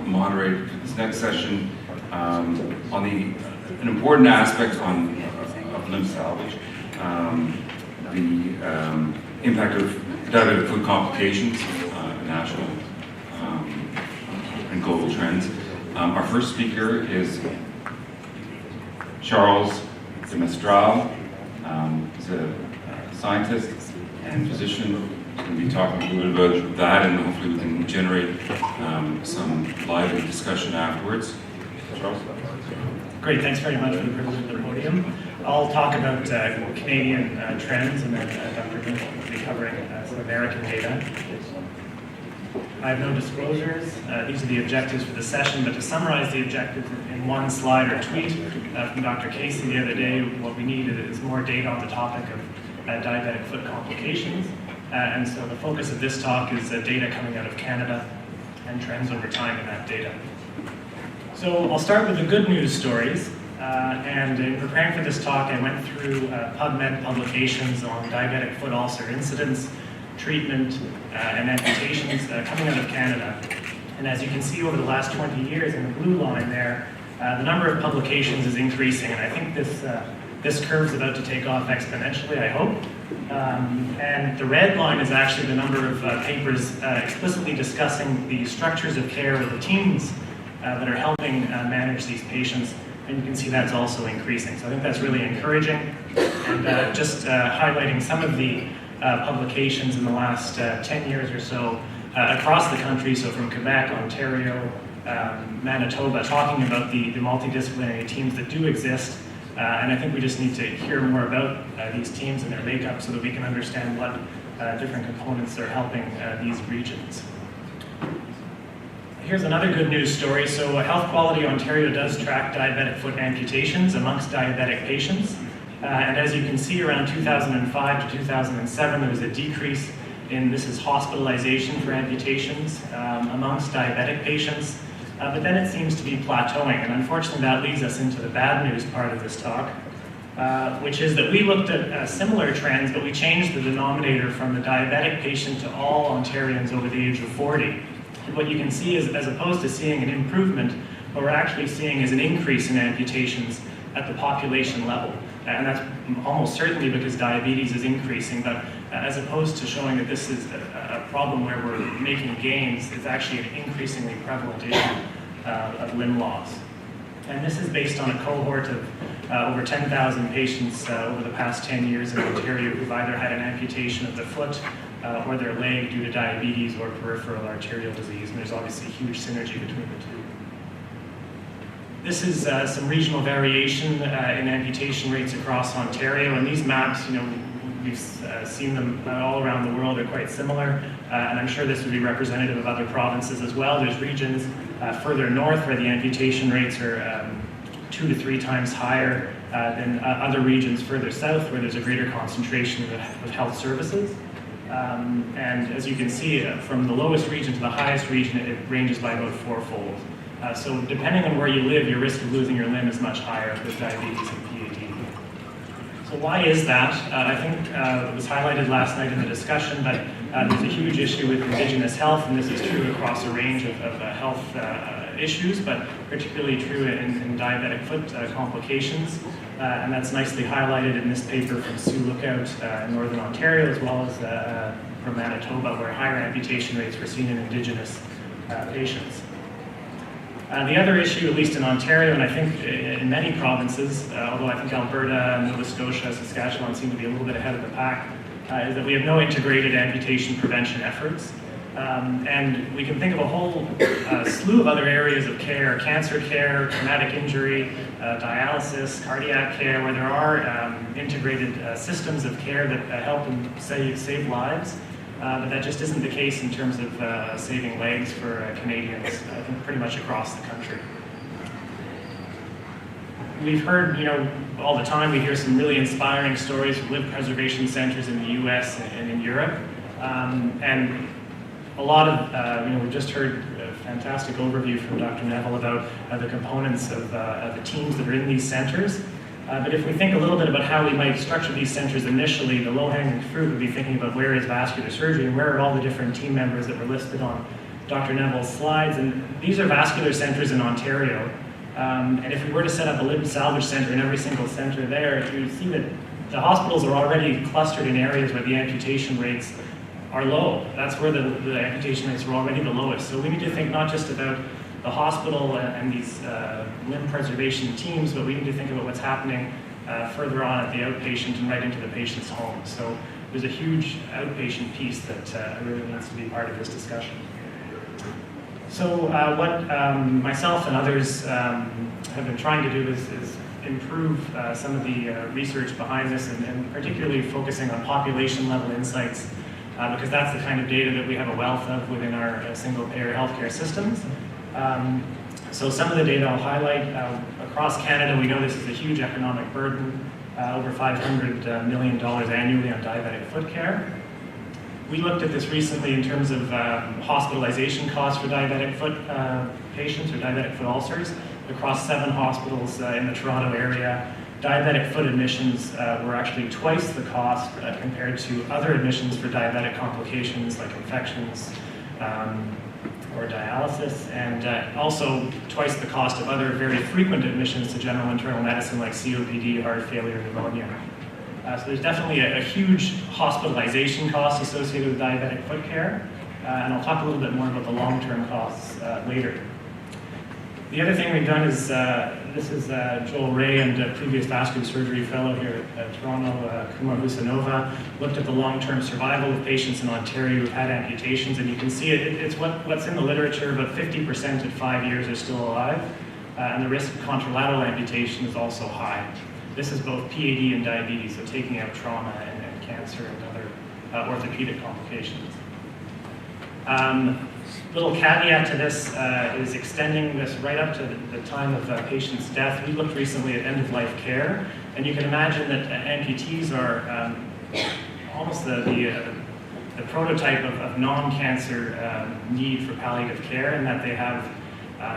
moderator for this next session on an important aspect of limb salvage, the impact of diabetic foot complications, national and global trends. Our first speaker is Charles de Mestral. He's a scientist and physician. He's going to be talking a little bit about that, and hopefully we can generate some lively discussion afterwards. Charles? Great, thanks very much for the privilege of the podium. I'll talk about Canadian trends, and then Dr. Vincent will be covering some American data. I have no disclosures. These are the objectives for the session, but to summarize the objectives in one slide or tweet from Dr. Casey the other day, what we need is more data on the topic of diabetic foot complications. And so the focus of this talk is data coming out of Canada and trends over time in that data. So I'll start with the good news stories. And in preparing for this talk, I went through PubMed publications on diabetic foot ulcer incidence, treatment, and amputations coming out of Canada. And as you can see over the last 20 years in the blue line there, the number of publications is increasing, and I think this curve is about to take off exponentially, I hope. And the red line is actually the number of papers explicitly discussing the structures of care of the teams that are helping manage these patients, and you can see that's also increasing. So I think that's really encouraging, and just highlighting some of the publications in the last 10 years or so across the country, so from Quebec, Ontario, Manitoba, talking about the multidisciplinary teams that do exist. And I think we just need to hear more about these teams and their makeup so that we can understand what different components are helping these regions. Here's another good news story. So Health Quality Ontario does track diabetic foot amputations amongst diabetic patients. And as you can see, around 2005 to 2007, there was a decrease in, this is hospitalization for amputations amongst diabetic patients. But then it seems to be plateauing, and unfortunately that leads us into the bad news part of this talk, which is that we looked at similar trends, but we changed the denominator from the diabetic patient to all Ontarians over the age of 40. And what you can see is, as opposed to seeing an improvement, what we're actually seeing is an increase in amputations at the population level. And that's almost certainly because diabetes is increasing, but as opposed to showing that this is a problem where we're making gains, it's actually an increasingly prevalent issue of limb loss. And this is based on a cohort of over 10,000 patients over the past 10 years in Ontario who've either had an amputation of the foot or their leg due to diabetes or peripheral arterial disease, and there's obviously huge synergy between the two. This is some regional variation in amputation rates across Ontario, and these maps, we've seen them all around the world. They're quite similar, and I'm sure this would be representative of other provinces as well. There's regions further north where the amputation rates are 2 to 3 times higher than other regions further south where there's a greater concentration of health services. And as you can see, from the lowest region to the highest region, it ranges by about 4-fold. So depending on where you live, your risk of losing your limb is much higher with diabetes and PAD. So why is that? I think it was highlighted last night in the discussion, but there's a huge issue with Indigenous health, and this is true across a range of health issues, but particularly true in diabetic foot complications. And that's nicely highlighted in this paper from Sue Lookout in Northern Ontario, as well as from Manitoba, where higher amputation rates were seen in Indigenous patients. The other issue, at least in Ontario, and I think in many provinces, although I think Alberta, Nova Scotia, Saskatchewan seem to be a little bit ahead of the pack, is that we have no integrated amputation prevention efforts. And we can think of a whole slew of other areas of care, cancer care, traumatic injury, dialysis, cardiac care, where there are integrated systems of care that help and save lives. But that just isn't the case in terms of saving legs for Canadians, I think pretty much across the country. We've heard, all the time, we hear some really inspiring stories from limb preservation centers in the US and in Europe. And a lot of, we just heard a fantastic overview from Dr. Neville about the components of the teams that are in these centers. But if we think a little bit about how we might structure these centers initially, the low-hanging fruit would be thinking about where is vascular surgery and where are all the different team members that were listed on Dr. Neville's slides, and these are vascular centers in Ontario. And if we were to set up a limb salvage center in every single center there, you would see that the hospitals are already clustered in areas where the amputation rates are low. That's where the amputation rates are already the lowest. So we need to think not just about the hospital and these limb preservation teams, but we need to think about what's happening further on at the outpatient and right into the patient's home. So there's a huge outpatient piece that really needs to be part of this discussion. So what myself and others have been trying to do is improve some of the research behind this, and particularly focusing on population level insights, because that's the kind of data that we have a wealth of within our single-payer healthcare systems. So some of the data I'll highlight. Across Canada, we know this is a huge economic burden, over $500 million annually on diabetic foot care. We looked at this recently in terms of hospitalization costs for diabetic foot patients or diabetic foot ulcers across 7 hospitals in the Toronto area. Diabetic foot admissions were actually twice the cost compared to other admissions for diabetic complications like infections or dialysis, and also twice the cost of other very frequent admissions to general internal medicine like COPD, heart failure, pneumonia. So there's definitely a huge hospitalization cost associated with diabetic foot care, and I'll talk a little bit more about the long-term costs later. The other thing we've done is, this is Joel Ray and a previous vascular surgery fellow here at Toronto, Kumar Husanova, looked at the long-term survival of patients in Ontario who've had amputations, and you can see it's what's in the literature, but 50% at 5 years are still alive, and the risk of contralateral amputation is also high. This is both PAD and diabetes, so taking out trauma and cancer and other orthopedic complications. Little caveat to this is extending this right up to the time of the patient's death. We looked recently at end-of-life care, and you can imagine that amputees are almost the prototype of non-cancer need for palliative care, in that they have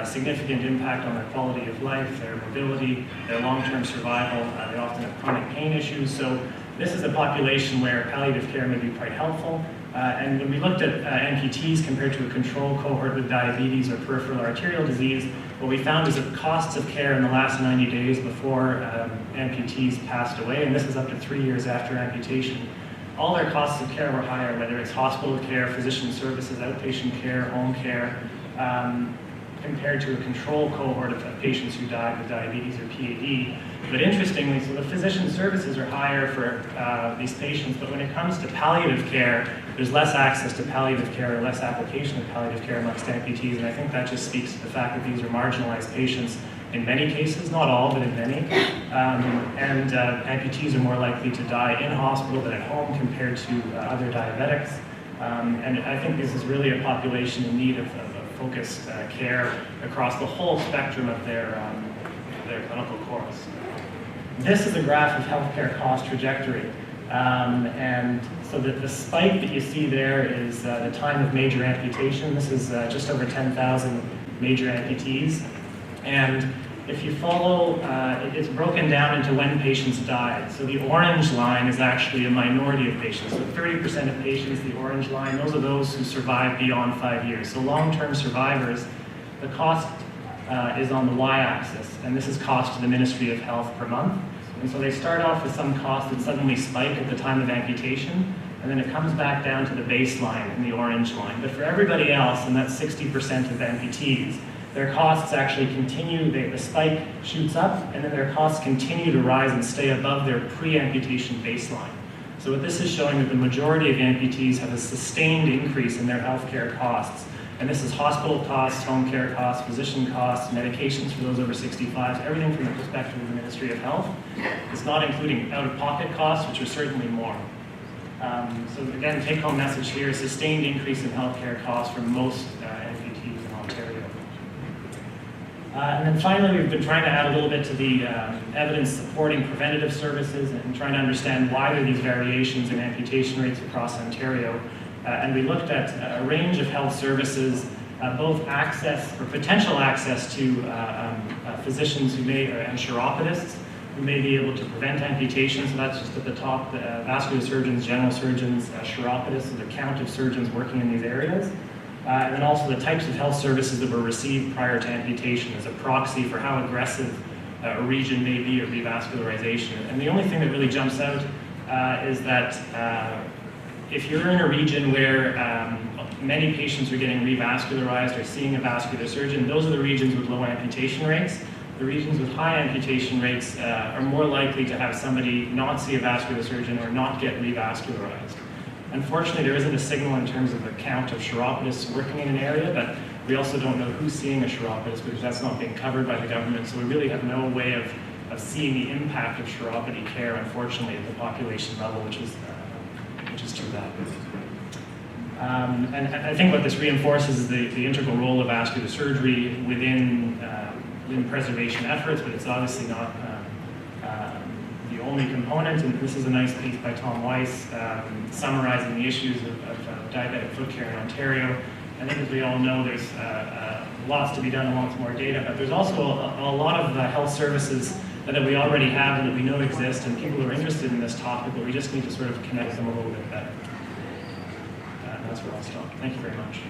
significant impact on their quality of life, their mobility, their long-term survival. They often have chronic pain issues. So this is a population where palliative care may be quite helpful. And when we looked at amputees compared to a control cohort with diabetes or peripheral arterial disease, what we found is that the costs of care in the last 90 days before amputees passed away, and this is up to 3 years after amputation, all their costs of care were higher, whether it's hospital care, physician services, outpatient care, home care, compared to a control cohort of patients who died with diabetes or PAD. But interestingly, so the physician services are higher for these patients, but when it comes to palliative care, there's less access to palliative care or less application of palliative care amongst amputees, and I think that just speaks to the fact that these are marginalized patients in many cases, not all, but in many. And amputees are more likely to die in hospital than at home compared to other diabetics. And I think this is really a population in need of focused care across the whole spectrum of their clinical course. This is a graph of healthcare cost trajectory. And so the spike that you see there is the time of major amputation. This is just over 10,000 major amputees. And if you follow, it's broken down into when patients died. So the orange line is actually a minority of patients. So 30% of patients, the orange line, those are those who survive beyond 5 years. So long-term survivors, the cost is on the y-axis, and this is cost to the Ministry of Health per month. And so they start off with some costs that suddenly spike at the time of amputation, and then it comes back down to the baseline in the orange line. But for everybody else, and that's 60% of amputees, their costs actually continue, the spike shoots up, and then their costs continue to rise and stay above their pre-amputation baseline. So what this is showing that the majority of amputees have a sustained increase in their healthcare costs. And this is hospital costs, home care costs, physician costs, medications for those over 65, everything from the perspective of the Ministry of Health. It's not including out-of-pocket costs, which are certainly more. So again, take-home message here, sustained increase in healthcare costs for most amputees in Ontario. And then finally, we've been trying to add a little bit to the evidence supporting preventative services and trying to understand why there are these variations in amputation rates across Ontario. And we looked at a range of health services, both access or potential access to physicians who may, and chiropodists, who may be able to prevent amputation. So that's just at the top, vascular surgeons, general surgeons, chiropodists, so the count of surgeons working in these areas. and then also the types of health services that were received prior to amputation as a proxy for how aggressive a region may be of revascularization. And the only thing that really jumps out is that if you're in a region where many patients are getting revascularized or seeing a vascular surgeon, those are the regions with low amputation rates. The regions with high amputation rates are more likely to have somebody not see a vascular surgeon or not get revascularized. Unfortunately, there isn't a signal in terms of the count of chiropodists working in an area, but we also don't know who's seeing a chiropodist because that's not being covered by the government, so we really have no way of seeing the impact of chiropody care, unfortunately, at the population level, which is too bad. And I think what this reinforces is the integral role of vascular surgery within preservation efforts, but it's obviously not the only component. And this is a nice piece by Tom Weiss summarizing the issues of diabetic foot care in Ontario. I think, as we all know, there's lots to be done and lots more data, but there's also a lot of health services that we already have and that we know exist, and people are interested in this topic, but we just need to sort of connect them a little bit better. That's where I'll stop. Thank you very much.